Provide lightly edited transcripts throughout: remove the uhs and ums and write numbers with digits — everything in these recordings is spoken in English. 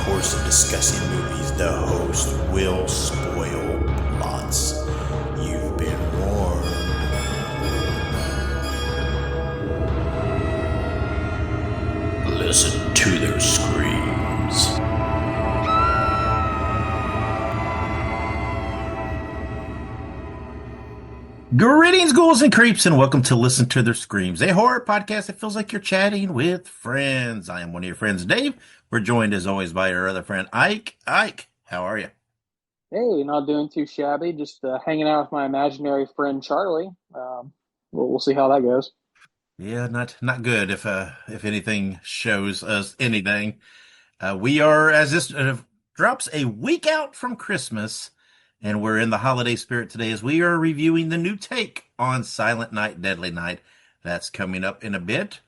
course of discussing movies, the host will spoil plots. You've been warned. Listen to their screams. Greetings, ghouls and creeps, and welcome to Listen to Their Screams, a horror podcast that feels like you're chatting with friends. I am one of your friends, Dave. We're joined, as always, by our other friend, Ike. Ike, how are you? Hey, not doing too shabby. Just hanging out with my imaginary friend Charlie. We'll see how that goes. Yeah, not good. If anything shows us anything, we are, as this drops a week out from Christmas, and we're in the holiday spirit today as we are reviewing the new take on Silent Night, Deadly Night. That's coming up in a bit.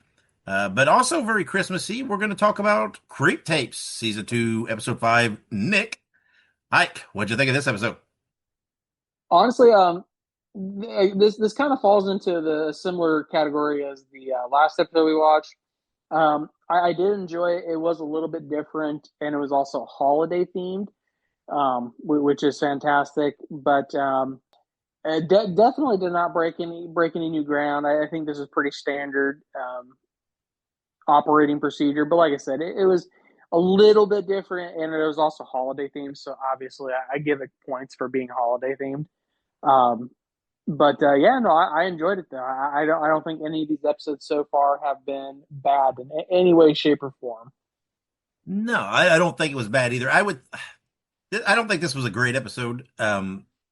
But also very Christmassy, we're going to talk about Creep Tapes, Season 2, Episode 5, Nick. Ike, what'd you think of this episode? Honestly, this kind of falls into the similar category as the last episode we watched. I did enjoy it. It was a little bit different, and it was also holiday themed, which is fantastic. But it definitely did not break any new ground. I think this is pretty standard operating procedure. But like I said, it was a little bit different, and it was also holiday themed. So obviously, I give it points for being holiday themed. Um, but yeah, no, I enjoyed it though. I don't think any of these episodes so far have been bad in any way, shape, or form. No, I don't think it was bad either. I don't think this was a great episode.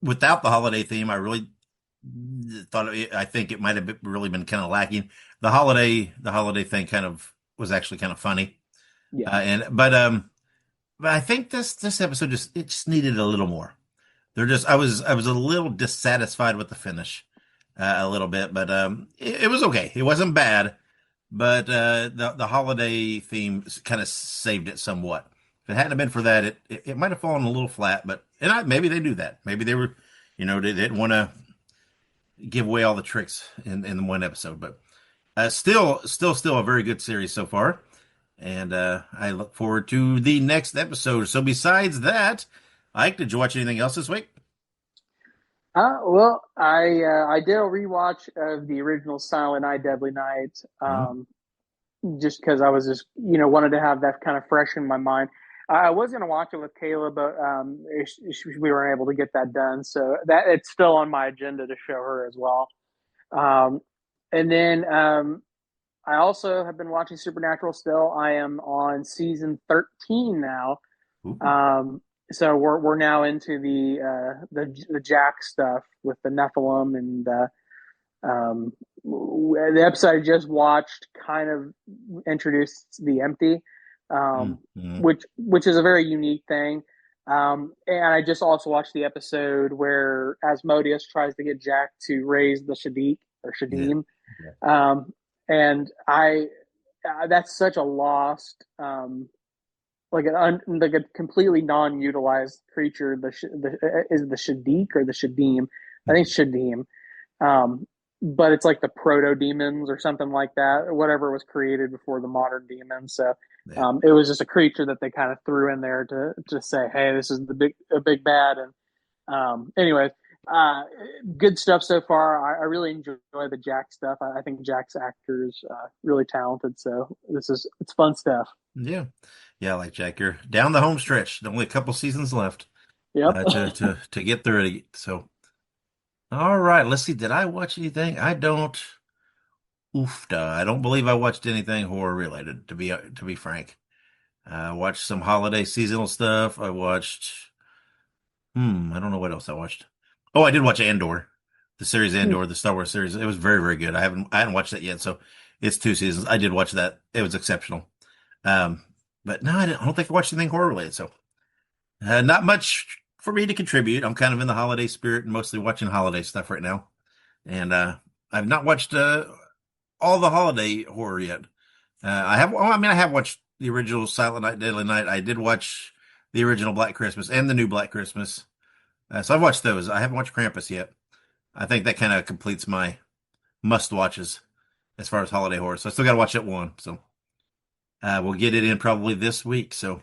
Without the holiday theme, I really I think it might have really been kind of lacking. The holiday thing kind of was actually kind of funny. Yeah, But I think this episode just needed a little more. I was a little dissatisfied with the finish, a little bit, but it was okay. It wasn't bad, but the holiday theme kind of saved it somewhat. If it hadn't been for that, it might have fallen a little flat. But maybe they do that. Maybe they were, they didn't want to give away all the tricks in one episode. But still a very good series so far. And I look forward to the next episode. So besides that, Ike, did you watch anything else this week? well, I did a rewatch of the original Silent Night, Deadly Night, Mhm. just because I was just wanted to have that kind of fresh in my mind. I was gonna watch it with Kayla, but we weren't able to get that done, so that it's still on my agenda to show her as well. Um, and then I also have been watching Supernatural still. I am on season 13 now. Ooh. Um, so we're now into the Jack stuff with the Nephilim and the episode I just watched kind of introduced the empty, Mm-hmm. which is a very unique thing. And I just also watched the episode where Asmodeus tries to get Jack to raise the Shadik or Yeah. Shadim. Yeah. And I that's such a lost like a completely non-utilized creature. Is the Shadik or the Shadim? I think it's Shadim. Um, but it's like the proto demons or something like that, or whatever was created before the modern demons. So Yeah. it was just a creature that they kind of threw in there to say, hey, this is a big bad. And anyway, uh, good stuff so far. I really enjoy the Jack stuff. I think Jack's actor is really talented. So it's fun stuff. Yeah. Yeah, like Jack, you're down the home stretch. Only a couple seasons left Yep. to get through it. So, all right, let's see. Did I watch anything? I don't. Oofta. I don't believe I watched anything horror related. To be frank, I watched some holiday seasonal stuff. I watched. I don't know what else I watched. Oh, I did watch Andor, the series Andor, the Star Wars series. It was very, very good. I hadn't watched that yet, so it's 2 seasons. I did watch that. It was exceptional. Um, but no, I don't think I watched anything horror related. So not much for me to contribute. I'm kind of in the holiday spirit and mostly watching holiday stuff right now. And I've not watched all the holiday horror yet. I have watched the original Silent Night, Deadly Night. I did watch the original Black Christmas and the new Black Christmas. So I've watched those. I haven't watched Krampus yet. I think that kind of completes my must watches as far as holiday horror. So I still got to watch that one. So we'll get it in probably this week. So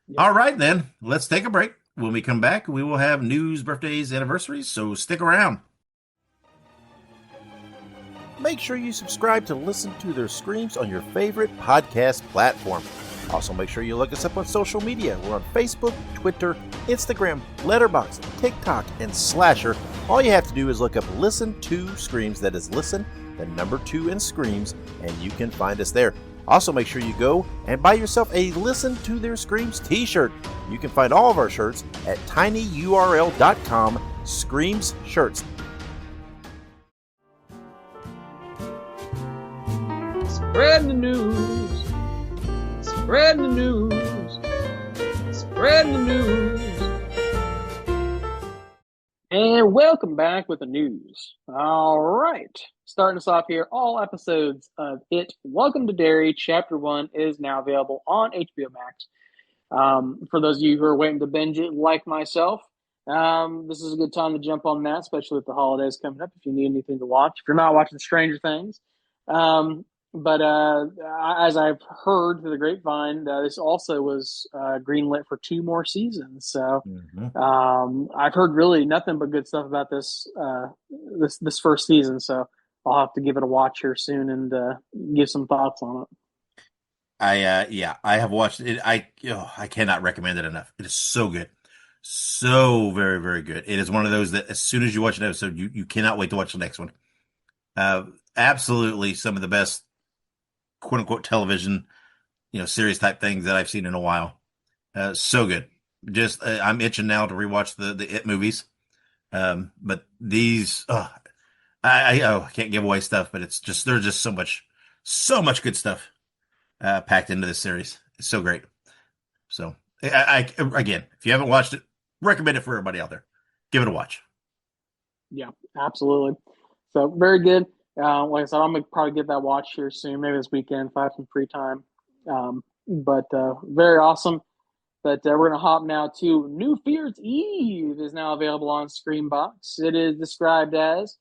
Yep. All right, then. Let's take a break. When we come back, we will have news, birthdays, anniversaries, so stick around. Make sure you subscribe to listen to their screams on your favorite podcast platform. Also, make sure you look us up on social media. We're on Facebook, Twitter, Instagram, Letterboxd, TikTok, and Slasher. All you have to do is look up Listen to Screams. That is Listen, the number 2 in Screams, and you can find us there. Also, make sure you go and buy yourself a Listen to Their Screams t-shirt. You can find all of our shirts at tinyurl.com/Screams Shirts. Spread the news. Spread the news. Spread the news. And welcome back with the news. All right. Starting us off here, all episodes of It, Welcome to Derry, Chapter 1 is now available on HBO Max. For those of you who are waiting to binge it, like myself, this is a good time to jump on that, especially with the holidays coming up if you need anything to watch. If you're not watching Stranger Things. But as I've heard through the grapevine, this also was greenlit for 2 more seasons. So Mhm. I've heard really nothing but good stuff about this first season. So I'll have to give it a watch here soon and give some thoughts on it. Yeah, I have watched it. I cannot recommend it enough. It is so good. So very, very good. It is one of those that as soon as you watch an episode, you cannot wait to watch the next one. Uh, Absolutely some of the best quote unquote television, series type things that I've seen in a while. So good. Just I'm itching now to rewatch the It movies. But these, I can't give away stuff, but it's just there's just so much good stuff packed into this series. It's so great. So again, if you haven't watched it, recommend it for everybody out there. Give it a watch. Yeah, absolutely. So very good. Like I said, I'm gonna probably get that watch here soon, maybe this weekend if I have some free time. But very awesome. But we're gonna hop now to New Fear's Eve is now available on Screenbox. It is described as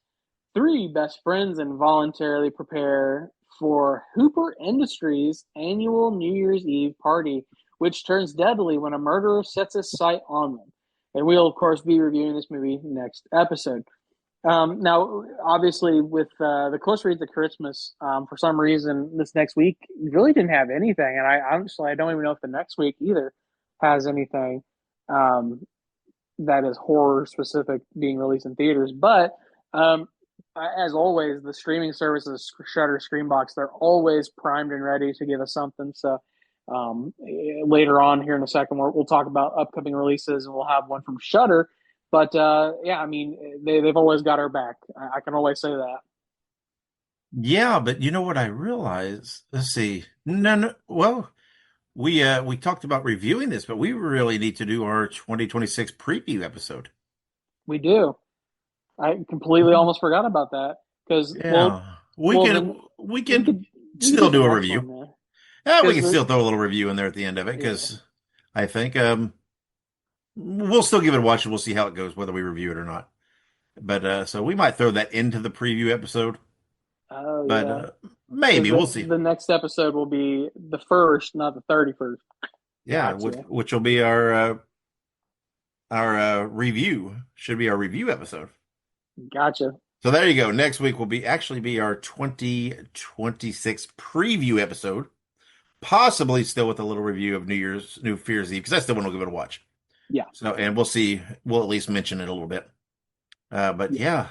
3 best friends involuntarily prepare for Hooper Industries' annual New Year's Eve party, which turns deadly when a murderer sets his sight on them. And we'll, of course, be reviewing this movie next episode. Now, obviously, with the closer we get to Christmas, for some reason, this next week really didn't have anything, and I honestly I don't even know if the next week either has anything um, that is horror specific being released in theaters. But um, as always, the streaming services, Shudder, Screenbox, they're always primed and ready to give us something. So later on here in a second, we'll talk about upcoming releases, and we'll have one from Shudder. But yeah, I mean, they've always got our back. I can always say that. Yeah, but you know what I realized? Let's see. No, no. Well, we talked about reviewing this, but we really need to do our 2026 preview episode. We do. I completely Mhm. almost forgot about that because Yeah, then we we can could we could do still the do a next review. one there Yeah, we because can still throw a little review in there at the end of it yeah. because I think we'll still give it a watch and we'll see how it goes, whether we review it or not. But so we might throw that into the preview episode, Oh but yeah, because maybe we'll see. the next episode will be the first, not the 31st. Yeah, Gotcha, which will be our review. Should be our review episode. gotcha. So there you go. Next week will be our 2026 preview episode, possibly still with a little review of New Fear's Eve because I still want to give it a watch. Yeah, So and we'll see. We'll at least mention it a little bit. But yeah.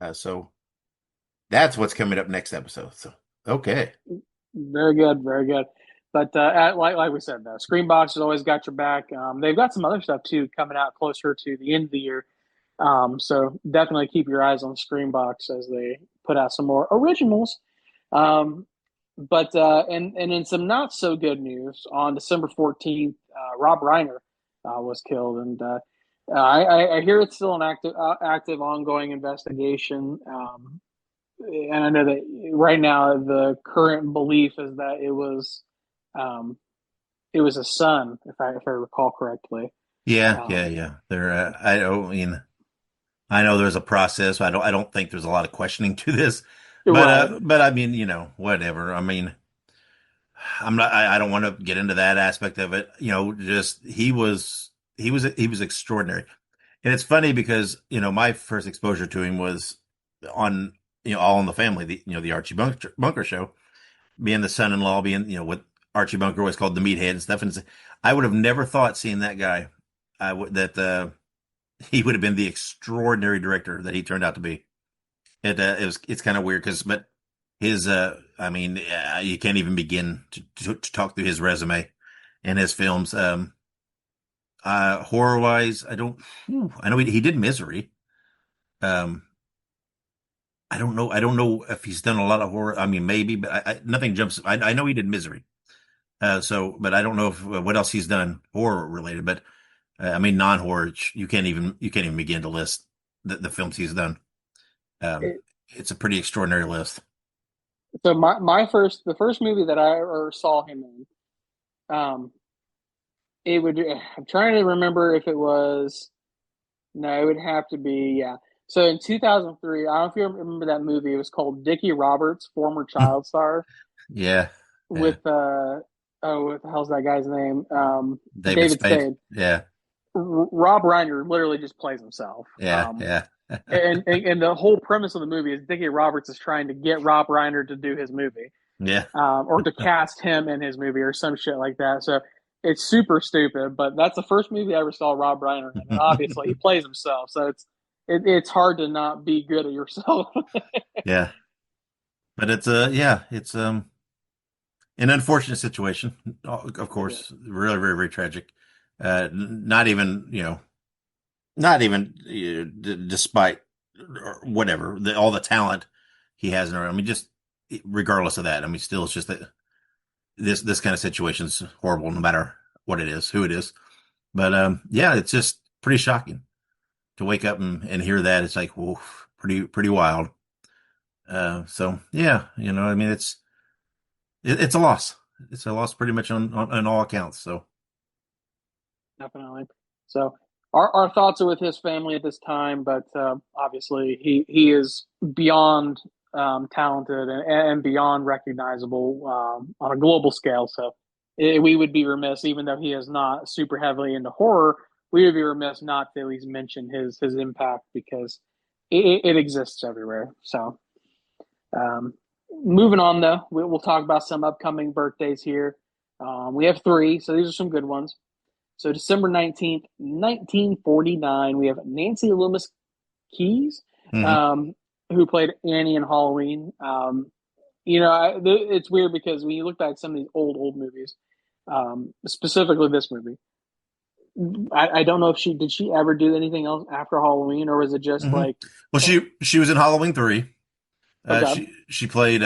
yeah, so that's what's coming up next episode. So okay. Very good, very good. But like we said, Screenbox has always got your back. They've got some other stuff too coming out closer to the end of the year. So definitely keep your eyes on Screenbox as they put out some more originals. Um, but and in some not so good news, on December 14th, Rob Reiner was killed, and I hear it's still an active ongoing investigation. And I know that right now the current belief is that um, it was a son, if I recall correctly. Yeah, yeah, Um, yeah. There. I don't mean. I know there's a process. I don't think there's a lot of questioning to this, right. but I mean, whatever. I mean, I'm not. I don't want to get into that aspect of it. Just he was extraordinary, and it's funny because my first exposure to him was on All in the Family, the Archie Bunker show, being the son-in-law, being what Archie Bunker always called the meathead and stuff. And I would have never thought seeing that guy, that he would have been the extraordinary director that he turned out to be. It's kind of weird but his I mean you can't even begin to talk through his resume and his films. Horror wise, I know he did Misery. Um, I don't know if he's done a lot of horror. I mean, maybe, but nothing jumps. I know he did Misery. But I don't know if what else he's done horror related. But I mean, non-horror, you can't even begin to list the films he's done. Um, It, it's a pretty extraordinary list. so the first movie that I ever saw him in, it would. I'm trying to remember if it was. No, it would have to be, yeah. So in 2003, I don't know if you remember that movie. It was called Dickie Roberts, former child star, Yeah, yeah. with oh, what the hell's that guy's name? David David Spade. Spade. Yeah, Rob Reiner literally just plays himself. yeah, yeah, And the whole premise of the movie is Dickie Roberts is trying to get Rob Reiner to do his movie, yeah. or to cast him in his movie or some shit like that. So it's super stupid, but that's the first movie I ever saw Rob Reiner in, and obviously he plays himself, so it's hard to not be good at yourself. Yeah, but it's an unfortunate situation. Of It is. course, really, very, very tragic. Not even, not even despite or whatever all the talent he has in her. I mean, just regardless of that, I mean, still, it's just that this kind of situation is horrible, no matter what it is, who it is. But yeah, it's just pretty shocking to wake up and hear that. It's like, whoa, pretty wild. So yeah, I mean, it's a loss. It's a loss pretty much on all accounts. So Definitely. So our thoughts are with his family at this time, but obviously he is beyond talented and beyond recognizable on a global scale. So we would be remiss, even though he is not super heavily into horror, we would be remiss not to at least mention his impact, because it exists everywhere. So um, moving on, though, we'll talk about some upcoming birthdays here. We have three, so these are some good ones. So December 19th, 1949, we have Nancy Loomis Keys, mhm. um, who played Annie in Halloween. It's weird because when you look back at some of these old movies, specifically this movie, I don't know if she ever do anything else after Halloween, or was it just Mhm. like, Well, oh, she was in Halloween 3. okay, She played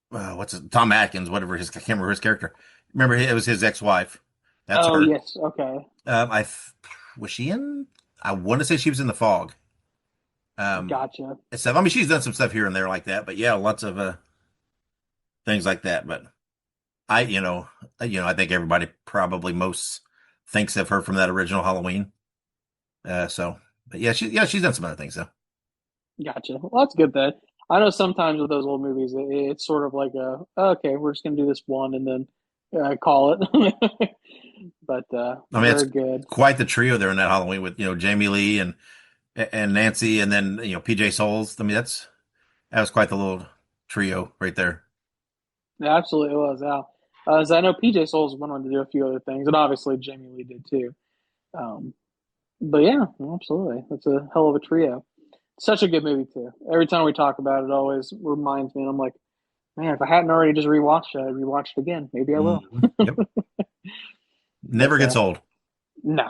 what's it, Tom Atkins, whatever his I can't remember his character. Remember, it was his ex-wife. That's oh her. yes, okay, I was she in? I want to say she was in The Fog. gotcha. And stuff. I mean, she's done some stuff here and there like that, but yeah, lots of things like that. But I think everybody probably most thinks of her from that original Halloween. So, but she's done some other things though. Gotcha. Well, that's good then. I know sometimes with those old movies, it's sort of like okay, we're just gonna do this one and then call it. But I mean, it's very good. quite the trio there in that Halloween with Jamie Lee and Nancy, and then PJ Souls. I mean, that was quite the little trio right there. Yeah, absolutely, it was. Yeah. As I know, PJ Souls went on to do a few other things, and obviously Jamie Lee did too. Um, but yeah, absolutely, that's a hell of a trio. Such a good movie too. Every time we talk about it, it always reminds me, and I'm like, man, if I hadn't already just rewatched it, I'd rewatch it again. Maybe I will. Yep, But never gets old. no,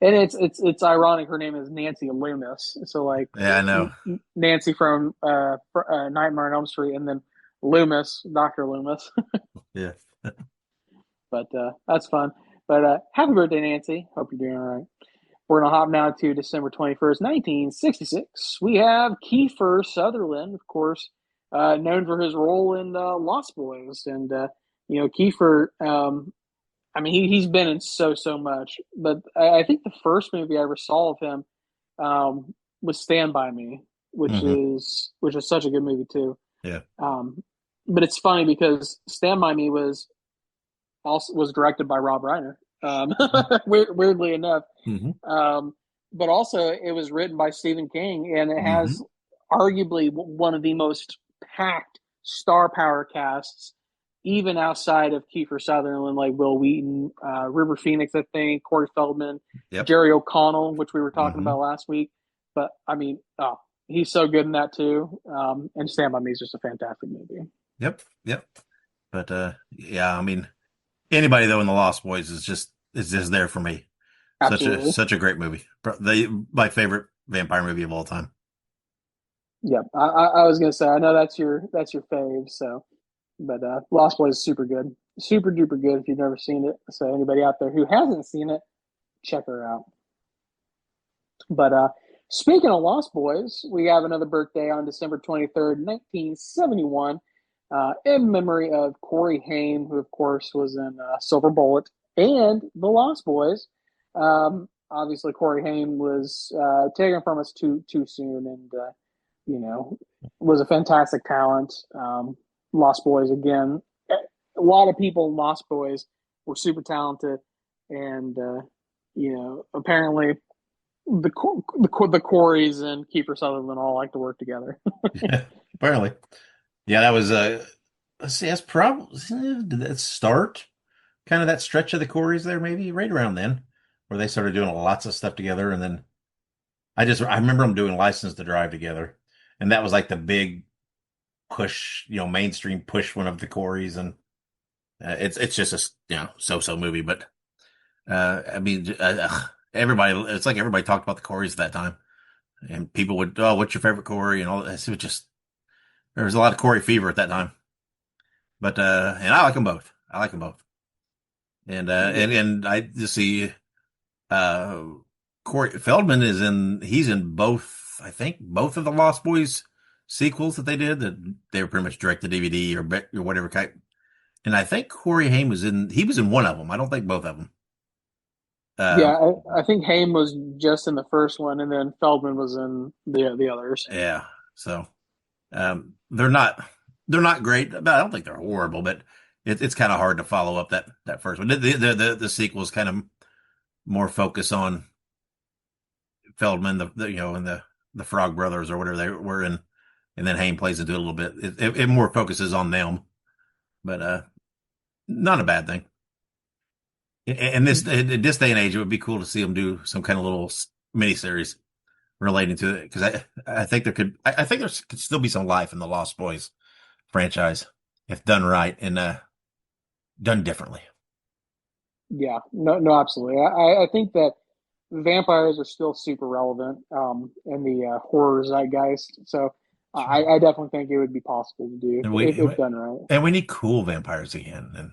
and it's ironic. Her name is Nancy Loomis, so like Yeah, I know. Nancy from Nightmare on Elm Street, and then Loomis, Doctor Loomis. Yeah. But that's fun. But happy birthday, Nancy. Hope you're doing all right. We're gonna hop now to December 21st, 1966. We have Kiefer Sutherland, of course, known for his role in Lost Boys, and Kiefer. I mean, he's been in so much, but I think the first movie I ever saw of him was Stand by Me, which Hmm. is such a good movie too. Yeah. Um, but it's funny because Stand By Me was directed by Rob Reiner. Weirdly enough, Mm-hmm. um, but also it was written by Stephen King, and it has Mm-hmm. arguably one of the most packed star power casts, even outside of Kiefer Sutherland, like Will Wheaton, River Phoenix, I think, Corey Feldman, Yep. Jerry O'Connell, which we were talking Mm-hmm. about last week. But I mean, oh, he's so good in that too. And Stand By Me is just a fantastic movie. Yep. Yep. But yeah, I mean, anybody though in the Lost Boys is just there for me. Absolutely. Such a great movie. My favorite vampire movie of all time. Yeah, I was gonna say I know that's your fave. So, but Lost Boys is super good, super duper good. If you've never seen it, so anybody out there who hasn't seen it, check her out. But speaking of Lost Boys, we have another birthday on December 23rd, 1971, in memory of Corey Haim, who of course was in Silver Bullet and The Lost Boys. Obviously, Corey Haim was taken from us too soon, and was a fantastic talent. Lost Boys again. A lot of people in Lost Boys were super talented, and apparently the Coreys and Kiefer Sutherland all like to work together. Apparently. Yeah, that was let's see, that's probably did that start kind of that stretch of the Corys there, maybe right around then, where they started doing lots of stuff together, and then I remember them doing License to Drive together, and that was like the big push, mainstream push one of the Corys, and it's just a so-so movie, but I mean everybody, it's like everybody talked about the Corys at that time, and people would, oh, what's your favorite Corey, and all that. It was just there was a lot of Corey fever at that time, but and I like them both. I like them both, and Yeah, I just see uh Corey Feldman he's in both, I think both of the Lost Boys sequels that they did, that they were pretty much direct to DVD or whatever kind. And I think Corey Haim he was in one of them. I don't think both of them. yeah. Uh, I think Haim was just in the first one, and then Feldman was in the others. yeah. So they're not great, but I don't think they're horrible. But it's kind of hard to follow up that first one. The sequel is kind of more focus on Feldman, and the Frog Brothers or whatever they were in, and then Haim plays into it a little bit. It more focuses on them, but not a bad thing. And this in this day and age, it would be cool to see them do some kind of little miniseries relating to it, because I think I think there could still be some life in the Lost Boys franchise if done right and done differently. Yeah, no, no, absolutely. I think that vampires are still super relevant in the horror zeitgeist. So I definitely think it would be possible to do And if done right. we need cool vampires again, and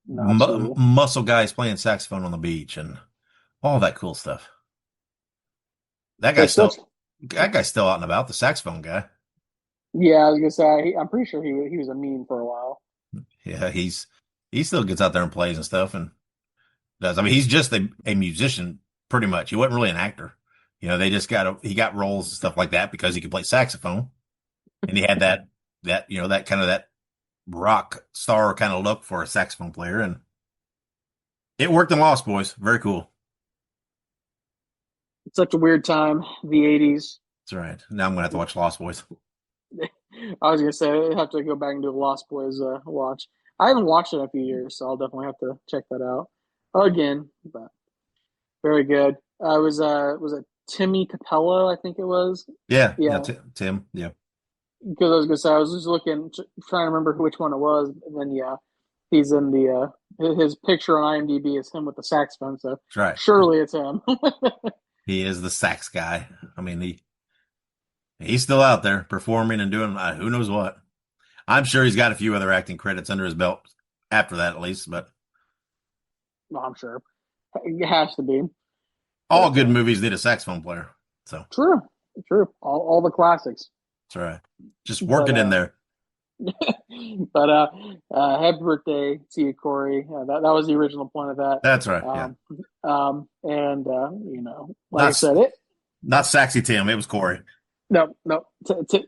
No, absolutely. muscle guys playing saxophone on the beach and all that cool stuff. That They guy's still, still out and about, the saxophone guy. yeah, I was gonna say I'm pretty sure he was a meme for a while. Yeah, he still gets out there and plays and stuff and does. I mean, he's just a musician pretty much. He wasn't really an actor. They just he got roles and stuff like that because he could play saxophone, and he had that kind of that rock star kind of look for a saxophone player, and it worked in Lost Boys. Very cool. It's such a weird time, the '80s. That's right. Now I'm gonna have to watch Lost Boys. I was gonna say I have to go back and do a Lost Boys watch. I haven't watched it in a few years, so I'll definitely have to check that out again. But very good. Was it Timmy Capello? I think it was. Yeah, yeah, Yeah, Tim. Yeah, because I was gonna say I was just looking, trying to remember which one it was, and then yeah, he's in the his picture on IMDb is him with the saxophone, so that's right. surely it's him. He is the sax guy. I mean, he's still out there performing and doing who knows what. I'm sure he's got a few other acting credits under his belt after that, at least. But Well, I'm sure it has to be, all but good movies need a saxophone player. So true, true. All the classics, that's right. Just work but it in there. but happy birthday to you, Corey. That was the original point of that. That's right. Yeah. And like I Not said, it not Saxy Tim. It was Corey. no, no.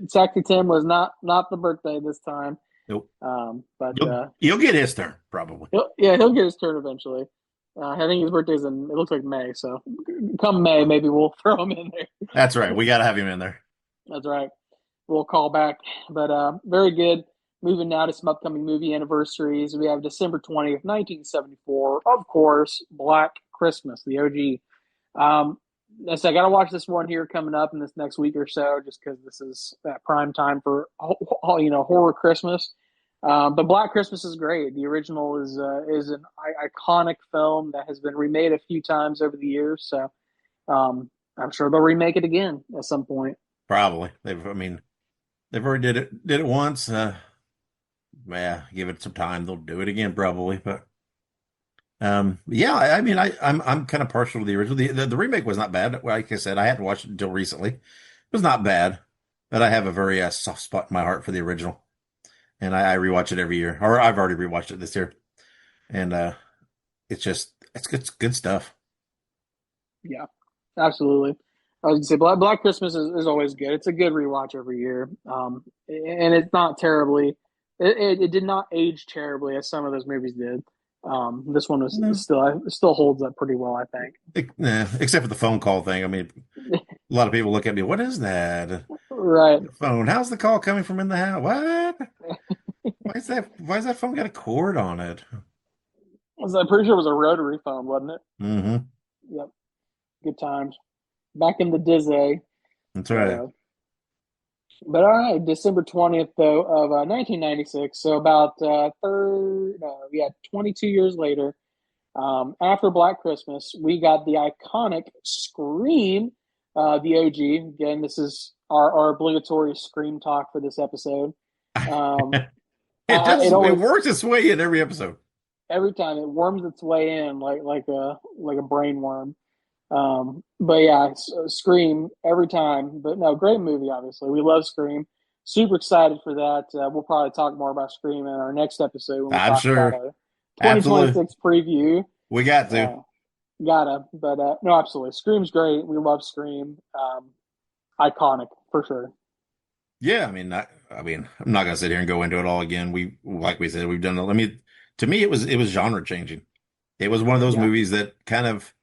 Sexy Tim was not the birthday this time. Nope. But You'll get his turn probably. he'll get his turn eventually. I think his birthday's in, it looks like May, so come May, maybe we'll throw him in there. That's right. We got to have him in there. That's right. We'll call back. But very good. Moving now to some upcoming movie anniversaries. We have December 20th, 1974. Of course, Black Christmas, the OG. So I got to watch this one here coming up in this next week or so, just because this is that prime time for horror Christmas. But Black Christmas is great. The original is an iconic film that has been remade a few times over the years. So I'm sure they'll remake it again at some point. Probably. I mean, they've already did it once. Yeah, give it some time. They'll do it again probably. But yeah, I mean, I'm kind of partial to the original. The remake was not bad. Like I said, I hadn't watched it until recently. It was not bad, but I have a very soft spot in my heart for the original, and I rewatch it every year. Or I've already rewatched it this year, and it's good stuff. Yeah, absolutely. I was gonna say Black Christmas is always good. It's a good rewatch every year. And it's not terribly. It did not age terribly as some of those movies did. This one was No. still holds up pretty well, I think. Nah, except for the phone call thing. I mean, a lot of people look at me. What is that? Right. The phone. How's the call coming from in the house? What? Why is that? Why is that phone got a cord on it? I'm pretty sure it was a rotary phone, wasn't it? Mm-hmm. Yep. Good times. Back in the Disney. That's But right. uh, but all right, December 20th though of 1996. So about 22 years later. After Black Christmas, we got the iconic Scream, the OG. Again, this is our obligatory Scream talk for this episode. Um, It does. it It always works its way in every episode. every time it worms its way in like a brain worm. But yeah, Scream every time. But no, great movie. Obviously, we love Scream. Super excited for that. We'll probably talk more about Scream in our next episode when we I'm talk about sure. our Absolutely. 2026 preview. We got to. Uh, Gotta, but no, absolutely. Scream's great. We love Scream. Iconic for sure. Yeah. I mean, I'm not gonna sit here and go into it all again. Like we said, we've done. I mean, to me, it was genre changing. It was one of those Yeah, movies that kind of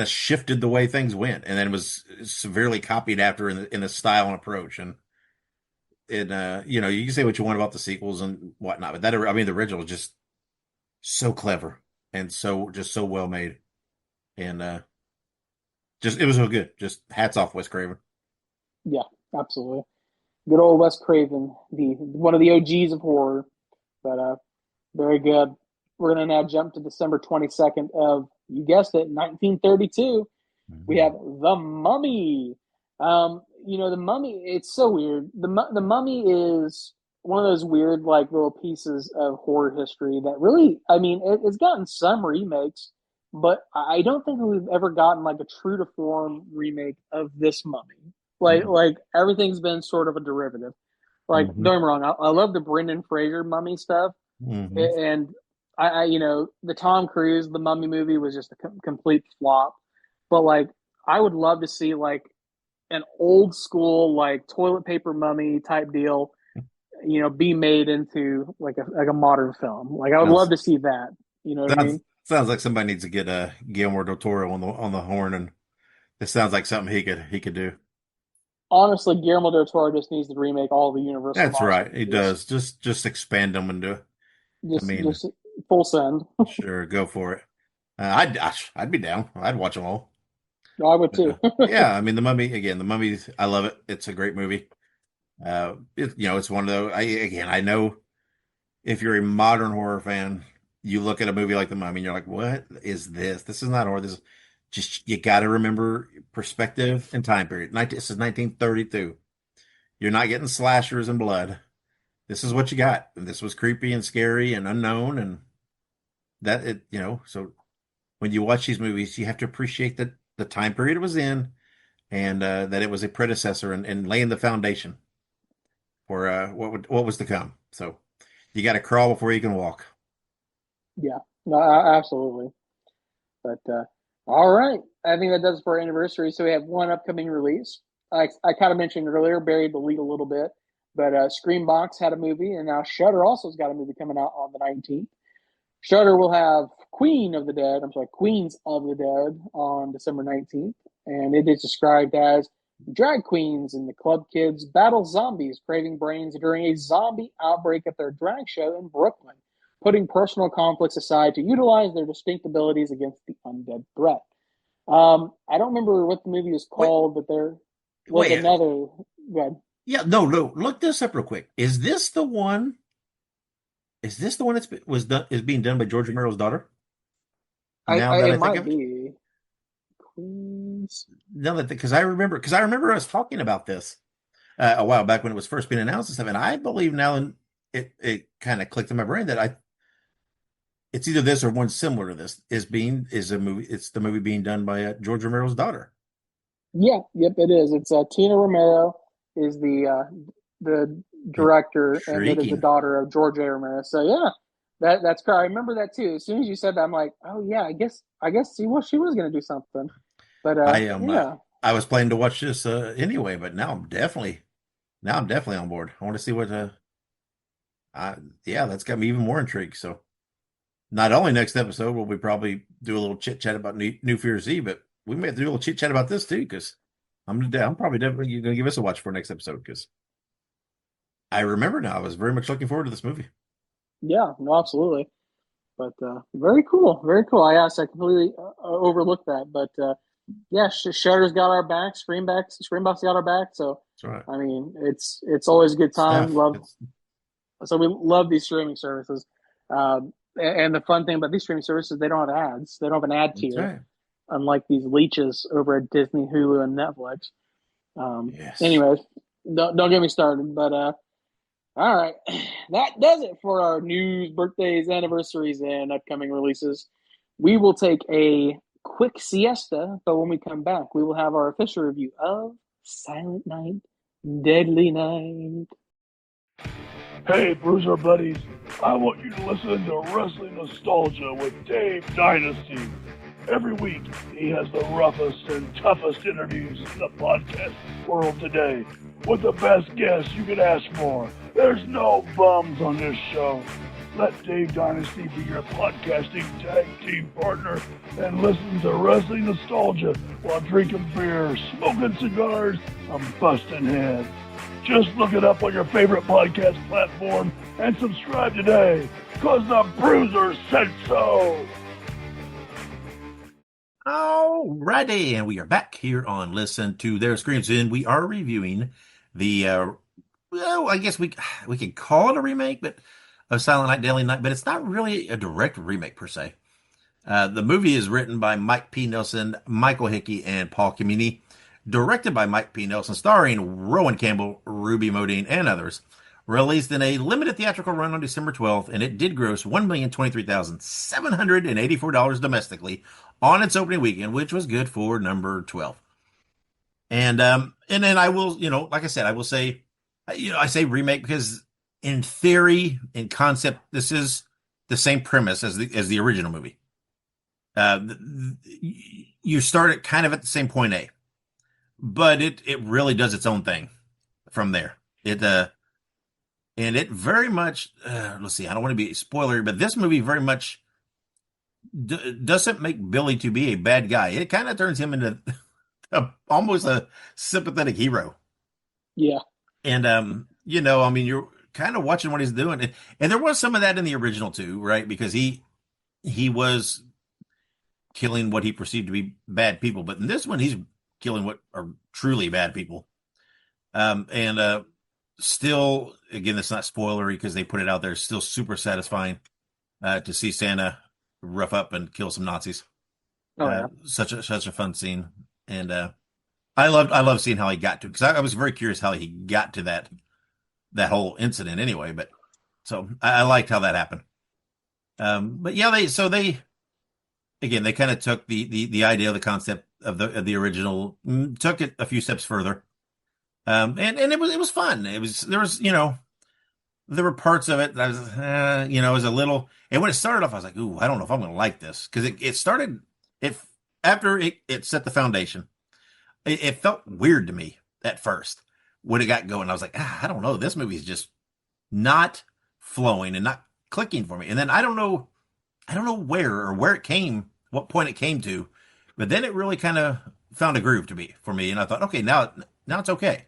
shifted the way things went, and then was severely copied after in the style and approach. And you can say what you want about the sequels and whatnot, but I mean, the original is just so clever and so well made, and just it was so good. Just hats off, Wes Craven. yeah, absolutely. Good old Wes Craven, the one of the OGs of horror. But very good. We're gonna now jump to December 22nd of, you guessed it, 1932. We Mhm. have The Mummy. The Mummy. It's so weird. The Mummy is one of those weird like little pieces of horror history that really, I mean, it's gotten some remakes, but I don't think we've ever gotten like a true to form remake of this Mummy. Like everything's been sort of a derivative. Like Mhm. don't get me wrong, I love the Brendan Fraser Mummy stuff, Mhm. and the Tom Cruise the Mummy movie was just a complete flop. But like I would love to see like an old school like toilet paper mummy type deal, be made into like a modern film. Like I would love Sounds to see that. You know what I sounds mean? sounds like somebody needs to get Guillermo del Toro on the horn, and this sounds like something he could do. Honestly, Guillermo del Toro just needs to remake all the Universal That's monster right. He movies. does. Just expand them and do it. I Just mean, just full send. sure, go for it. I'd be down. I'd watch them all. I would too. Yeah, I mean, The Mummy again. The Mummy, I love it. It's a great movie. It's one of those. I know if you're a modern horror fan, you look at a movie like The Mummy, and you're like, "What is this? This is not horror. This is just you got to remember perspective and time period. This is 1932. You're not getting slashers and blood. This is what you got. And this was creepy and scary and unknown, and So when you watch these movies, you have to appreciate that the time period it was in, and that it was a predecessor and laying the foundation for what was to come. So you got to crawl before you can walk. Yeah, no, absolutely. But all right, I think that does it for our anniversary. So we have one upcoming release. I kind of mentioned earlier, buried the lead a little bit. But Screambox had a movie, and now Shudder also has got a movie coming out on the 19th. Shudder will have Queens of the Dead on December 19th, and it is described as drag queens and the club kids battle zombies craving brains during a zombie outbreak at their drag show in Brooklyn, putting personal conflicts aside to utilize their distinct abilities against the undead threat. I don't remember what the movie was Wait, called, but there was wait. another. Good. Yeah, no, no. Look this up real quick. Is this the one? Is this the one that's was done is being done by George Romero's daughter? Now that It I think might of it, be Queens. now that because I remember us talking about this a while back when it was first being announced and stuff, and I believe now and it kind of clicked in my brain that I it's either this or one similar to this is a movie. It's the movie being done by George Romero's daughter. Yeah, yep, it is. It's Tina Romero is the director, and it is the Intriguing. daughter of George A. Romero. So yeah, that's correct. I remember that too. As soon as you said that, I'm like, oh yeah, I guess she was going to do something. But I am. yeah, I was planning to watch this anyway, but now I'm definitely on board. I want to see what. Yeah, that's got me even more intrigued. So not only next episode will we probably do a little chit chat about New Fear's Eve, but we may have to do a little chit chat about this too because I'm probably definitely going to give us a watch for next episode because I remember now I was very much looking forward to this movie. yeah, no, absolutely. But very cool, very cool. I completely overlooked that, but yeah, Shutter's got our back, Screenbox got our back. So That's right. I mean, it's always a good time. Stuff. Love It's So we love these streaming services. And the fun thing about these streaming services, they don't have ads. They don't have an ad that's tier, right. unlike these leeches over at Disney, Hulu, and Netflix. Yes. Anyways, don't get me started. But all right, that does it for our news, birthdays, anniversaries, and upcoming releases. We will take a quick siesta, but when we come back, we will have our official review of Silent Night, Deadly Night. Hey, Bruiser buddies, I want you to listen to Wrestling Nostalgia with Dave Dynasty. Every week, he has the roughest and toughest interviews in the podcast world today, with the best guests you could ask for. There's no bums on this show. Let Dave Dynasty be your podcasting tag team partner and listen to Wrestling Nostalgia while drinking beer, smoking cigars, and busting heads. Just look it up on your favorite podcast platform and subscribe today, cause the Bruiser said so. Alrighty, and we are back here on Listen to Their Screams, and we are reviewing the well, I guess we could call it a remake, but of Silent Night, Deadly Night, but it's not really a direct remake per se. The movie is written by Mike P. Nelson, Michael Hickey, and Paul Comini, directed by Mike P. Nelson, starring Rowan Campbell, Ruby Modine, and others. Released in a limited theatrical run on December 12th, and it did gross $1,023,784 domestically on its opening weekend, which was good for number 12. And then I will, like I said, I will say, I say remake because in theory, in concept, this is the same premise as the original movie. You start at kind of at the same point A, but it really does its own thing from there. And it very much let's see, I don't want to be spoilery, but this movie very much doesn't make Billy to be a bad guy. It kind of turns him into almost a sympathetic hero. Yeah, And I mean, you're kind of watching what he's doing, and there was some of that in the original too, right? Because he was killing what he perceived to be bad people, but in this one, he's killing what are truly bad people. And still, again, it's not spoilery because they put it out there. Still super satisfying to see Santa rough up and kill some Nazis. oh yeah. Such a fun scene, and I love seeing how he got to because I was very curious how he got to that whole incident anyway. But so I liked how that happened. But yeah, they again they kind of took the idea, the concept of the original, took it a few steps further. And it was fun. There were parts of it that I was it was a little. And when it started off, I was like, ooh, I don't know if I'm going to like this because it started after it set the foundation. It felt weird to me at first, when it got going, I was like, I don't know, this movie is just not flowing and not clicking for me. And then I don't know where it came, what point it came to, but then it really kind of found a groove to me for me, and I thought, okay, now it's okay.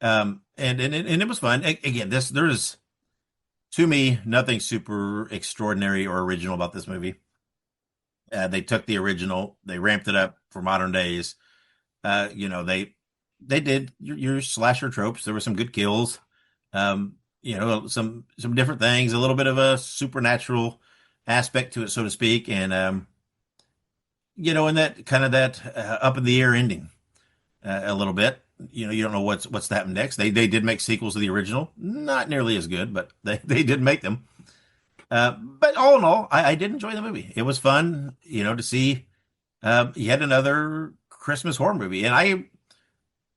And it was fun. Again, there's to me nothing super extraordinary or original about this movie. They took the original, they ramped it up for modern days. They did your slasher tropes. There were some good kills. Some different things, a little bit of a supernatural aspect to it, so to speak, and and that kind of that up in the air ending a little bit. You don't know what's to happen next. They did make sequels to the original, not nearly as good, but they did make them. But all in all, I did enjoy the movie. It was fun, to see yet another Christmas horror movie, and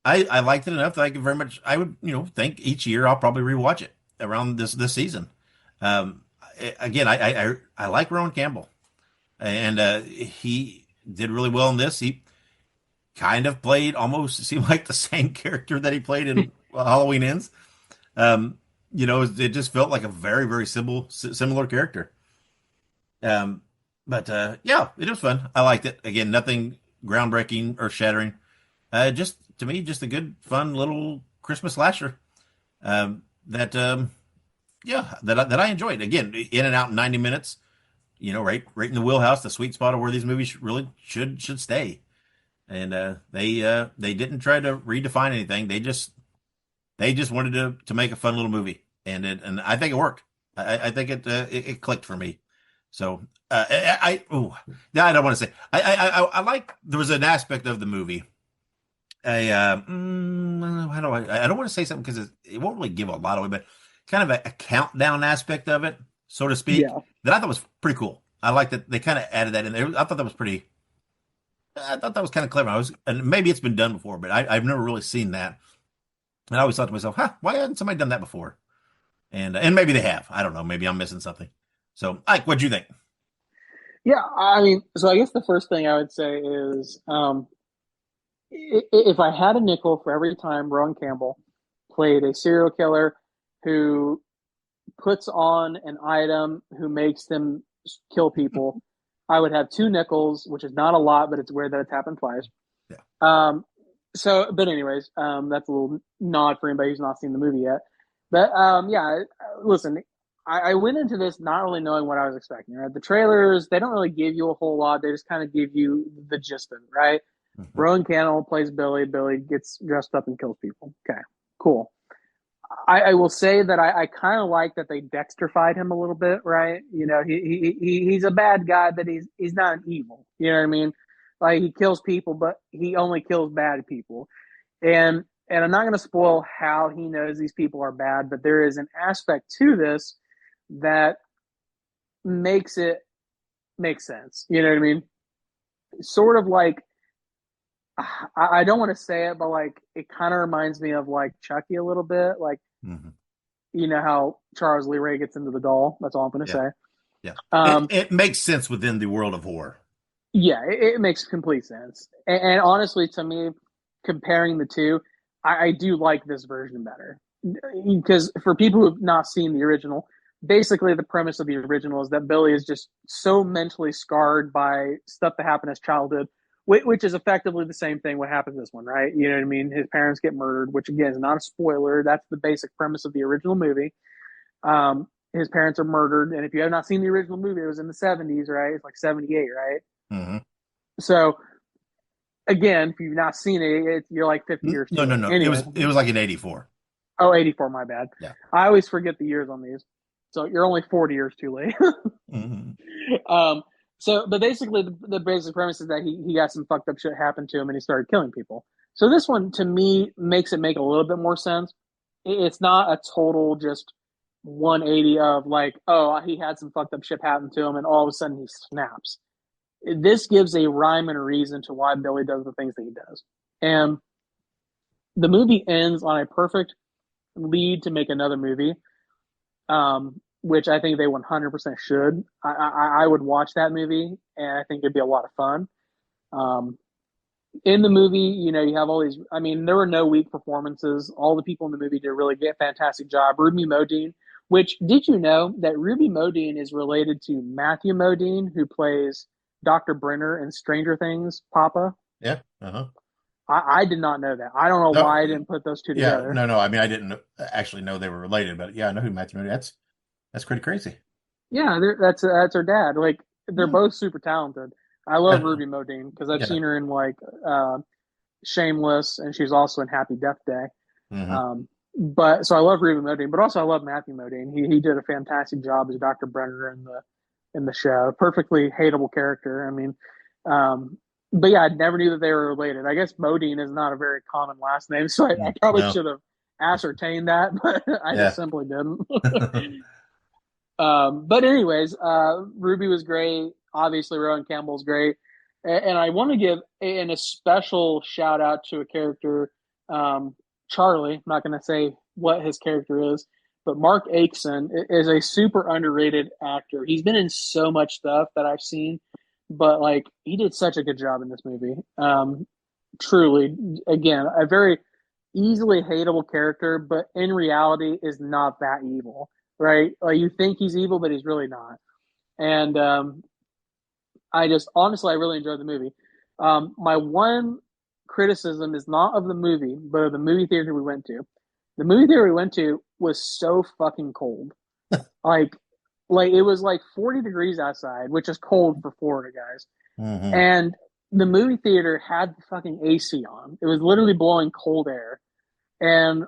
I liked it enough that I could very much. I would think each year I'll probably rewatch it around this season. Again, I like Rowan Campbell, and he did really well in this. He kind of played almost seemed like the same character that he played in Halloween Ends. It just felt like a very very similar character. Um, but yeah, it was fun. I liked it. Again, nothing groundbreaking or shattering. Just to me, just a good, fun little Christmas slasher. That yeah, that I enjoyed. Again, in and out in 90 minutes. Right in the wheelhouse, the sweet spot of where these movies really should stay. And they didn't try to redefine anything. They just wanted to make a fun little movie, and I think it worked. I think it clicked for me. So no, I don't want to say I like there was an aspect of the movie. How do I don't want to say something because it won't really give a lot away, but kind of a countdown aspect of it, so to speak, Yeah. that I thought was pretty cool. I like that they kind of added that in there. I thought that was pretty. I thought that was kind of clever. And maybe it's been done before, but I've never really seen that. And I always thought to myself, why hasn't somebody done that before? And maybe they have. I don't know. Maybe I'm missing something. So, Ike, what'd you think? Yeah, I mean, so I guess the first thing I would say is, if I had a nickel for every time Rowan Campbell played a serial killer who puts on an item who makes them kill people, I would have two nickels, which is not a lot, but it's weird that it's happened twice. Yeah. But anyways, that's a little nod for anybody who's not seen the movie yet. But yeah, listen, I went into this not really knowing what I was expecting. Right, the trailers they don't really give you a whole lot; they just kind of give you the gist of it. Right, Mm-hmm. Rowan Cannell plays Billy. Billy gets dressed up and kills people. Okay, cool. I will say that I kind of like that they Dexterified him a little bit, right? He's a bad guy, but he's not an evil. You know what I mean? Like he kills people, but he only kills bad people. And I'm not going to spoil how he knows these people are bad, but there is an aspect to this that makes it make sense. You know what I mean? Sort of like I don't want to say it, but like it kind of reminds me of like Chucky a little bit. Like Mm-hmm. you know how Charles Lee Ray gets into the doll. That's all I'm going to Yeah. say. Yeah. It Um, it makes sense within the world of horror. yeah, it makes complete sense. And honestly, to me, comparing the two, I do like this version better because for people who have not seen the original, basically the premise of the original is that Billy is just so mentally scarred by stuff that happened as childhood, which is effectively the same thing what happens in this one, right? You know what I mean? His parents get murdered, which again is not a spoiler. That's the basic premise of the original movie. His parents are murdered, and if you have not seen the original movie, it was in the 70s, right? It's like 78, right? Mm-hmm. So again, if you've not seen it, you're like 50 years No, too no, late. no. It Anyway, was it was like in '84. oh, 84, my bad. Yeah. I always forget the years on these. So you're only 40 years too late. Mm-hmm. um, but basically, the basic premise is that he got some fucked up shit happen to him and he started killing people. So this one, to me, makes it make a little bit more sense. It's not a total just 180 of like, oh, he had some fucked up shit happen to him and all of a sudden he snaps. This gives a rhyme and a reason to why Billy does the things that he does. And the movie ends on a perfect lead to make another movie, which I think they 100% should. I would watch that movie, and I think it'd be a lot of fun. Um, in the movie, you have all these. I mean, there were no weak performances. All the people in the movie did a really get fantastic job. Ruby Modine, which did you know that Ruby Modine is related to Matthew Modine, who plays Dr. Brenner in Stranger Things, Papa? Yeah. Uh-huh. I did not know that. I don't know No, why I didn't put those two yeah, together. no. I mean, I didn't actually know they were related, but yeah, I know who Matthew Moody. That's pretty crazy. Yeah, that's her dad. Like they're Yeah. both super talented. I love Yeah. Ruby Modine because I've Yeah. seen her in like Shameless, and she's also in Happy Death Day. Hmm. But so I love Ruben Modine, but also I love Matthew Modine. He did a fantastic job as Dr. Brenner in the show. Perfectly hateable character. I mean, um, but yeah, I never knew that they were related. I guess Modine is not a very common last name, so I probably No. should have ascertained that, but I just Yeah. simply didn't. But anyways, Ruby was great. Obviously, Rowan Campbell's great, and I want to give a special shout out to a character, Charlie. I'm not going to say what his character is, but Mark Akeson is a super underrated actor. He's been in so much stuff that I've seen, but like he did such a good job in this movie. Truly, again, a very easily hateable character, but in reality is not that evil, right? Like you think he's evil, but he's really not. And I just honestly, I really enjoyed the movie. My one criticism is not of the movie, but of the movie theater we went to. The movie theater we went to was so fucking cold. Like, like it was like 40 degrees outside, which is cold for Florida, guys. Hmm. And the movie theater had the fucking AC on. It was literally blowing cold air. And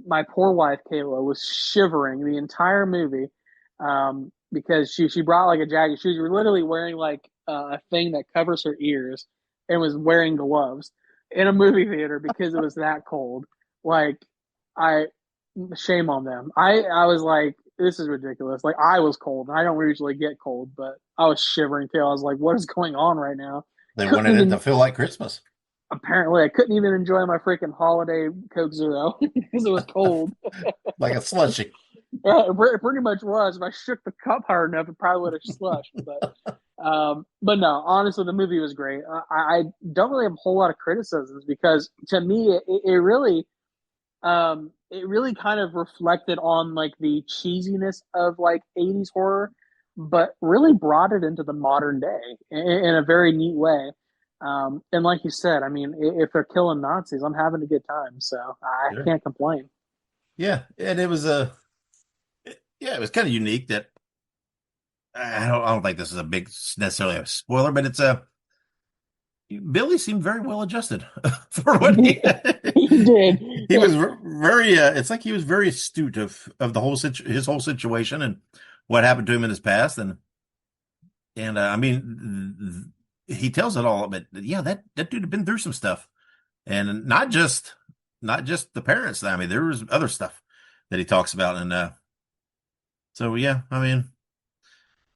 my poor wife Kayla was shivering the entire movie because she brought like a jacket. She was literally wearing like a thing that covers her ears and was wearing gloves in a movie theater because it was that cold. Like I shame on them. I was like, this is ridiculous. Like I was cold, and I don't usually get cold, but I was shivering too. I was like, what is going on right now? They Couldn't wanted it to even feel like Christmas, apparently I couldn't even enjoy my freaking holiday Coke Zero because it was cold. like a slushy. It pretty much was. If I shook the cup hard enough, it probably would have slushed. But no, honestly, the movie was great. I don't really have a whole lot of criticisms because to me, it really kind of reflected on like the cheesiness of like 80s horror, but really brought it into the modern day in a very neat way. And like you said, I mean, if they're killing Nazis, I'm having a good time, so I Sure. can't complain. Yeah, and it was a yeah, it was kind of unique that I don't think this is a big necessarily a spoiler, but it's a Billy seemed very well adjusted for what he He did. he was very it's like he was very astute of the his whole situation and what happened to him in his past and I mean he tells it all, but yeah, that dude had been through some stuff, and not just the parents. I mean, there was other stuff that he talks about, and so yeah, I mean,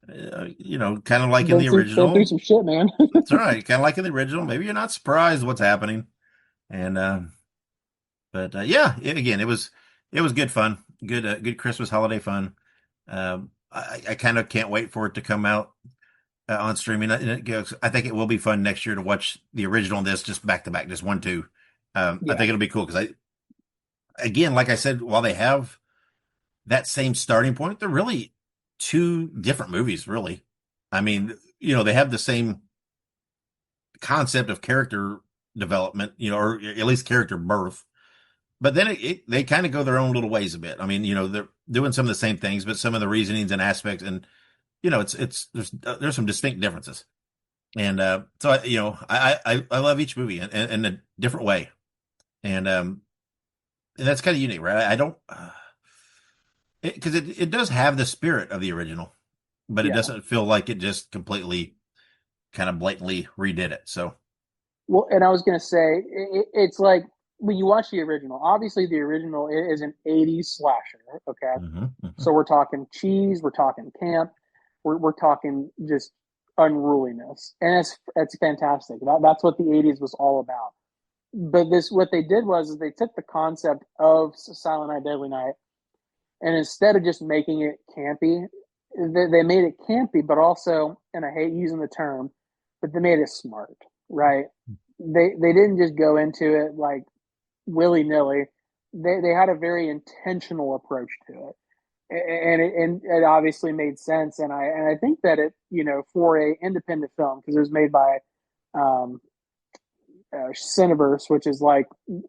kind of like in the Been through original. some shit, man. That's right, kind of like in the original. Maybe you're not surprised what's happening, and but yeah, again, it was good fun, good Christmas holiday fun. I kind of can't wait for it to come out on streaming. I think it will be fun next year to watch the original and this just back to back, just 1, 2. I Yeah, think it'll be cool because again, like I said, while they have that same starting point, they're really two different movies, really. I mean, they have the same concept of character development, or at least character birth. But then they kind of go their own little ways a bit. I mean, they're doing some of the same things, but some of the reasonings and aspects, and it's there's some distinct differences. And so I love each movie in a different way, and that's kind of unique, right? I don't because it does have the spirit of the original, but it yeah. doesn't feel like it just completely kind of blatantly redid it. So Well, and I was gonna say it's like when you watch the original. Obviously, the original is an '80s slasher. Okay, hmm. so we're talking cheese, we're talking camp, we're talking just unruliness, and it's fantastic. That's what the '80s was all about. But what they did was is they took the concept of Silent Night, Deadly Night, and instead of just making it campy, they made it campy, but also, and I hate using the term, but they made it smart, right? they didn't just go into it like willy nilly. They had a very intentional approach to it, and it obviously made sense. And I think that it, for a independent film, because it was made by um, Cineverse, which is like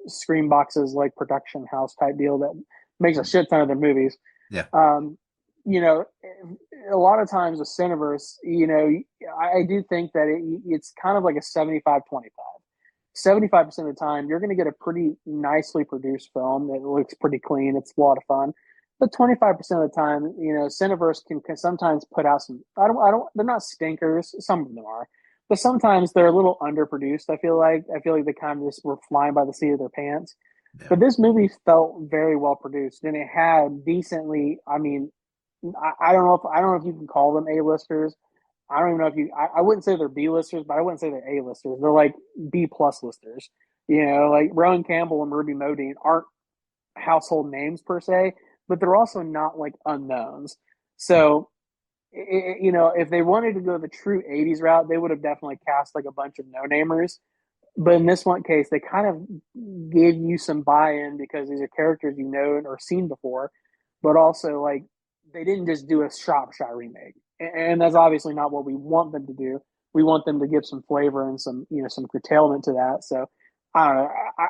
Screenbox's like production house type deal that makes a shit ton of their movies. Yeah. Um, a lot of times with Cineverse, I do think that it's kind of like a 75-25. 75% of the time, you're going to get a pretty nicely produced film. It looks pretty clean. It's a lot of fun. But 25% of the time, Cineverse can sometimes put out some. They're not stinkers. Some of them are, but sometimes they're a little underproduced. I feel like they kind of just were flying by the seat of their pants. Yeah. But this movie felt very well produced, and it had decently. I mean, I don't know if you can call them A-listers. I don't even know if I wouldn't say they're B-listers, but I wouldn't say they're A-listers. They're like B-plus listers. Like Rowan Campbell and Ruby Modine aren't household names per se, but they're also not like unknowns. So, if they wanted to go the true 80s route, they would have definitely cast like a bunch of no-namers. But in this one case, they kind of gave you some buy-in because these are characters or seen before, but also like they didn't just do a shot-for-shot remake, and that's obviously not what we want them to do. We want them to give some flavor and some curtailment to that. So I don't know.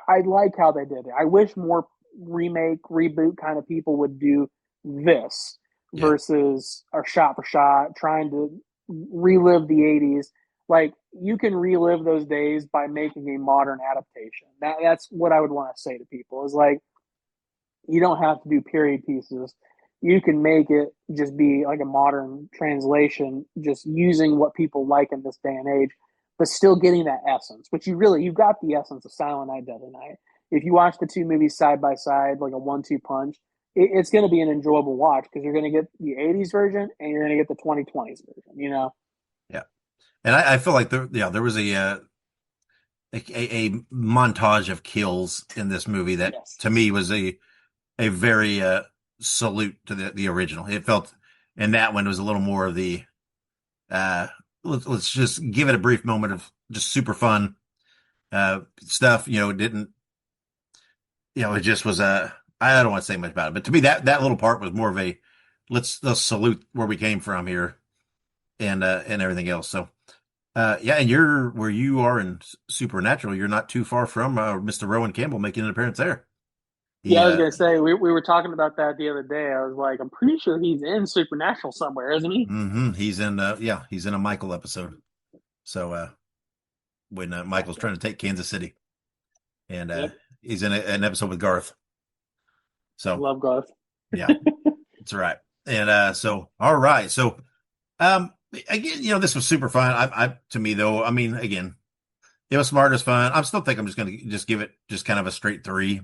I like how they did it. I wish more remake reboot kind of people would do this Yeah. versus a shot-for-shot trying to relive the 80s. Like, you can relive those days by making a modern adaptation. That's what I would want to say to people is like, you don't have to do period pieces. You can make it just be like a modern translation, just using what people like in this day and age, but still getting that essence, which you've got the essence of Silent Night, Deadly Night. If you watch the two movies side by side, like a 1-2 punch, it's going to be an enjoyable watch because you're going to get the 80s version and you're going to get the 2020s version. Yeah. And I feel like there was a montage of kills in this movie that Yes. to me was a very salute to the original. It felt, and that one was a little more of the let's just give it a brief moment of just super fun stuff. It didn't, it just was I don't want to say much about it, but to me that little part was more of a let's salute where we came from here and everything else. So yeah, and you're where you are in Supernatural. You're not too far from Mr. Rowan Campbell making an appearance there. He, Yeah, I was gonna say we were talking about that the other day. I was like, I'm pretty sure he's in Supernatural somewhere, isn't he? he's in, he's in a Michael episode. So when Michael's trying to take Kansas City, and Yep. he's in an episode with Garth. So Love Garth. yeah, that's right. And so all right, so again, this was super fun. I to me though, I mean, again, it was smart, it was fun. I'm still think I'm just gonna just give it just kind of a straight 3.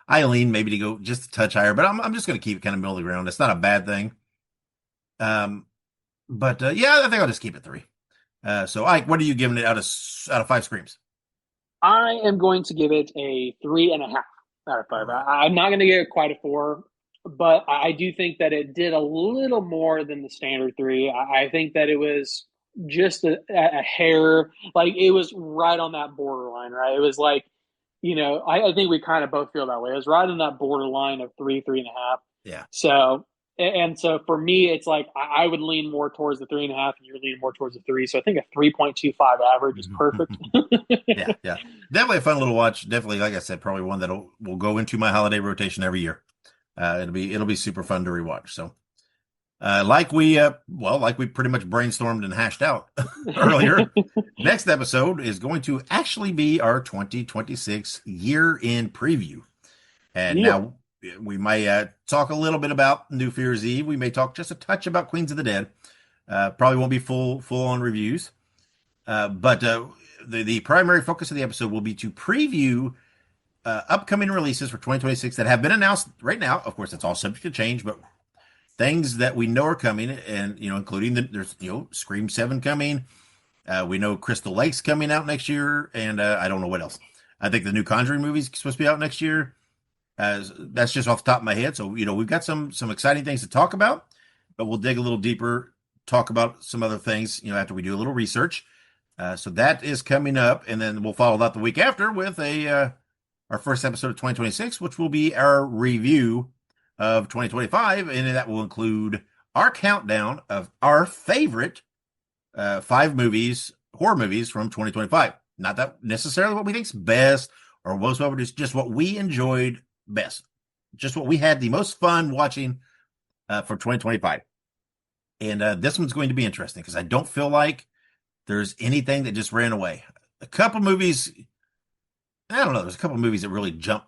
I lean maybe to go just a touch higher, but I'm just gonna keep it kind of middle of the ground. It's not a bad thing. But yeah, I think I'll just keep it 3. So Ike, what are you giving it out of 5 screams? I am going to give it a 3.5 out of 5. I'm not going to give it quite a 4, but I do think that it did a little more than the standard 3. I think that it was just a hair, like it was right on that borderline, right? It was like, I think we kind of both feel that way. It was right on that borderline of 3.5. Yeah. So for me, it's like I would lean more towards the 3.5, and you're leaning more towards the 3. So I think a 3.25 average is perfect. Yeah. Definitely a fun little watch. Definitely, like I said, probably one that will go into my holiday rotation every year. It'll be super fun to rewatch. So, like we pretty much brainstormed and hashed out earlier. Next episode is going to actually be our 2026 year-end preview, and now we may talk a little bit about New Year's Eve. We may talk just a touch about Queens of the Dead. Probably won't be full on reviews, but the primary focus of the episode will be to preview upcoming releases for 2026 that have been announced right now. Of course, it's all subject to change, but things that we know are coming, and including there's Scream 7 coming. We know Crystal Lake's coming out next year, and I don't know what else. I think the new Conjuring movie's supposed to be out next year. That's just off the top of my head. So, we've got some exciting things to talk about, but we'll dig a little deeper, talk about some other things, after we do a little research. So that is coming up, and then we'll follow that the week after with our first episode of 2026, which will be our review of 2025, and that will include our countdown of our favorite five horror movies from 2025. Not that necessarily what we think's best or most well, just what we enjoyed best, just what we had the most fun watching for 2025. And this one's going to be interesting because I don't feel like there's anything that just ran away. A couple movies, I don't know. There's a couple movies that really jump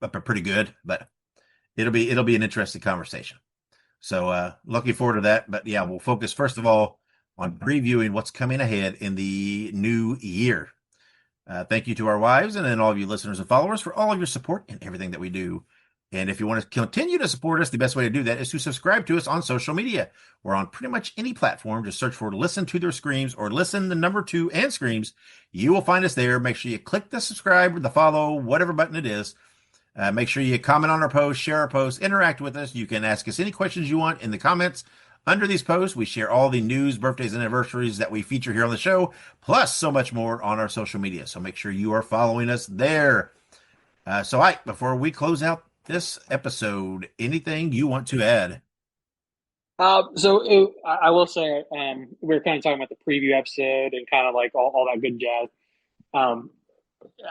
up pretty good, but it'll be an interesting conversation. So looking forward to that. But yeah, we'll focus first of all on previewing what's coming ahead in the new year. Thank you to our wives and then all of you listeners and followers for all of your support and everything that we do. And if you want to continue to support us, the best way to do that is to subscribe to us on social media. We're on pretty much any platform. Just search for Listen to Their Screams or Listen the number 2 and Screams. You will find us there. Make sure you click the subscribe or the follow, whatever button it is. Make sure you comment on our posts, share our posts, interact with us. You can ask us any questions you want in the comments under these posts. We share all the news, birthdays, and anniversaries that we feature here on the show, plus so much more on our social media. So make sure you are following us there. So, Ike, before we close out this episode, anything you want to add? I will say, we were kind of talking about the preview episode and kind of like all that good jazz. Um,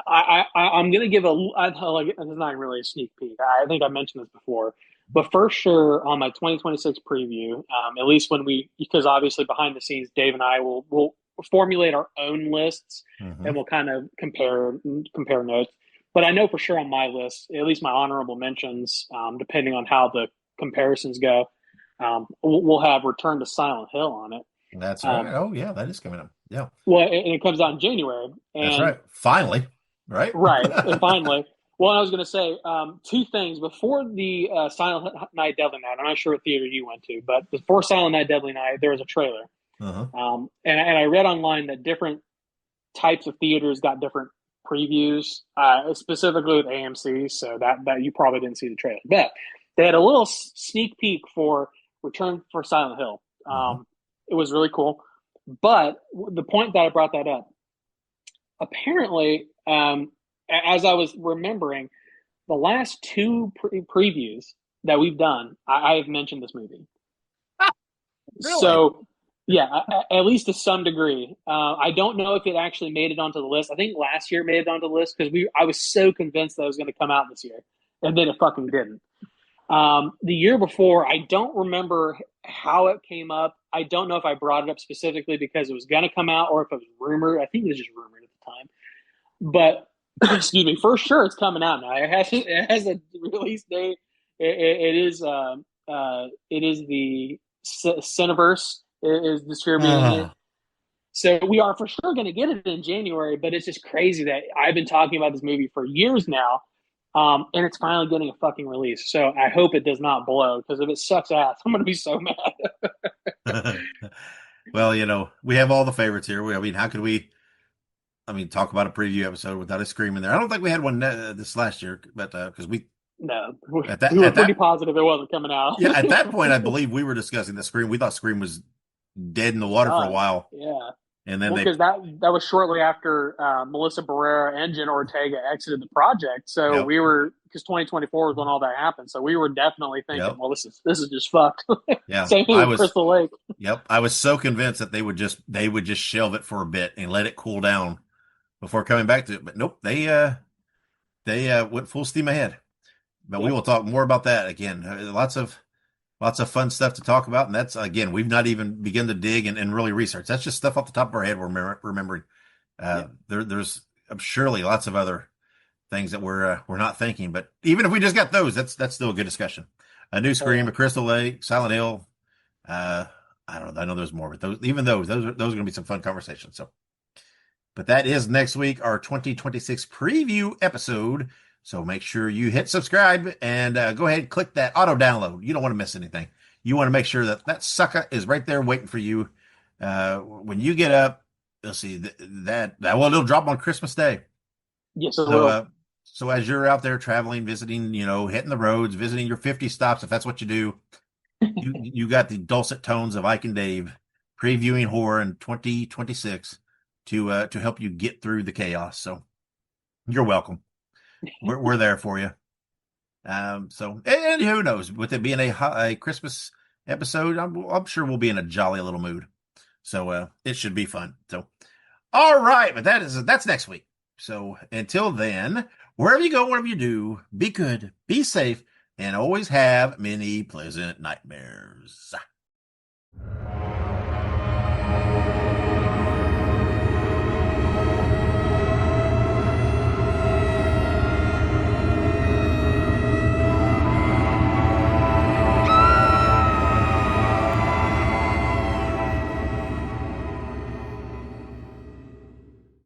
I'm gonna give like it's not really a sneak peek. I think I mentioned this before, but for sure on my 2026 preview, at least because obviously behind the scenes, Dave and I will formulate our own lists and we'll kind of compare notes. But I know for sure on my list, at least my honorable mentions, depending on how the comparisons go, we'll have Return to Silent Hill on it. That's right. Oh yeah, that is coming up. Yeah. Well, and it comes out in January. That's right. Finally, right? Right. And finally, well, I was going to say two things before the Silent Night, Deadly Night. I'm not sure what theater you went to, but before Silent Night, Deadly Night, there was a trailer. And I read online that different types of theaters got different previews, specifically with AMC. So that you probably didn't see the trailer, but they had a little sneak peek for Return for Silent Hill. It was really cool. But the point that I brought that up, apparently, as I was remembering, the last two previews that we've done, I have mentioned this movie. Really? So, yeah, at least to some degree. I don't know if it actually made it onto the list. I think last year it made it onto the list because I was so convinced that it was going to come out this year, and then it fucking didn't. The year before, I don't remember how it came up. I don't know if I brought it up specifically because it was going to come out or if it was rumored. I think it was just rumored at the time. But, excuse me, for sure it's coming out now. It has a release date. It is the Cineverse is distributing it. So we are for sure going to get it in January, but it's just crazy that I've been talking about this movie for years now. And it's finally getting a fucking release. So I hope it does not blow, because if it sucks ass, I'm going to be so mad. Well, we have all the favorites here. How could we, talk about a preview episode without a Scream in there? I don't think we had one this last year, but because we were pretty positive it wasn't coming out. Yeah, at that point, I believe we were discussing the Scream. We thought Scream was dead in the water for a while. Yeah. And then because that was shortly after Melissa Barrera and Jenna Ortega exited the project. So we were, because 2024 was when all that happened. So we were definitely thinking, well, this is just fucked. Yeah, same thing with Crystal Lake. Yep, I was so convinced that they would just shelve it for a bit and let it cool down before coming back to it. But nope, they went full steam ahead. But we will talk more about that again. Lots of fun stuff to talk about. And that's, again, we've not even begun to dig and really research. That's just stuff off the top of our head we're remembering. There's surely lots of other things that we're not thinking. But even if we just got those, that's still a good discussion. A new Scream, a Crystal Lake, Silent Hill. I don't know. I know there's more, but those are going to be some fun conversations. So, but that is next week, our 2026 preview episode. So make sure you hit subscribe and go ahead and click that auto download. You don't want to miss anything. You want to make sure that sucker is right there waiting for you. When you get up, you'll see it'll drop on Christmas Day. Yes, it will. So as you're out there traveling, visiting, hitting the roads, visiting your 50 stops, if that's what you do, you got the dulcet tones of Ike and Dave previewing horror in 2026. to help you get through the chaos. So you're welcome. We're there for you. So, and who knows, with it being a Christmas episode, I'm sure we'll be in a jolly little mood. So, it should be fun. So, all right, but that's next week. So until then, wherever you go, whatever you do, be good, be safe, and always have many pleasant nightmares.